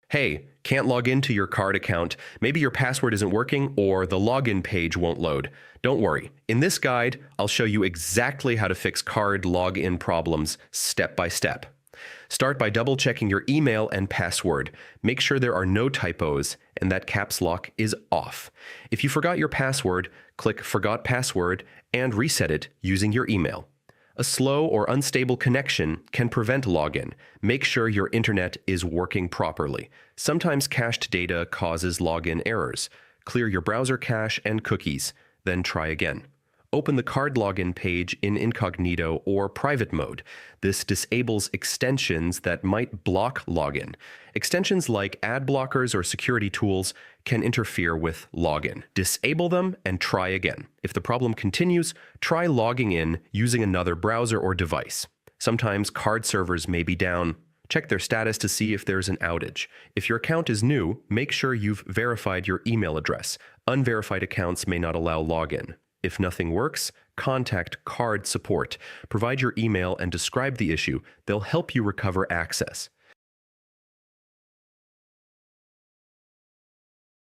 Hey, can't log into your card account. Maybe your password isn't working or the login page won't load. Don't worry. In this guide, I'll show you exactly how to fix card login problems step by step. Start by double-checking your email and password. Make sure there are no typos and that caps lock is off. If you forgot your password, click Forgot Password and reset it using your email. A slow or unstable connection can prevent login. Make sure your internet is working properly. Sometimes cached data causes login errors. Clear your browser cache and cookies, then try again. Open the card login page in incognito or private mode. This disables extensions that might block login. Extensions like ad blockers or security tools can interfere with login. Disable them and try again. If the problem continues, try logging in using another browser or device. Sometimes card servers may be down. Check their status to see if there's an outage. If your account is new, make sure you've verified your email address. Unverified accounts may not allow login. If nothing works, contact card support. Provide your email and describe the issue. They'll help you recover access.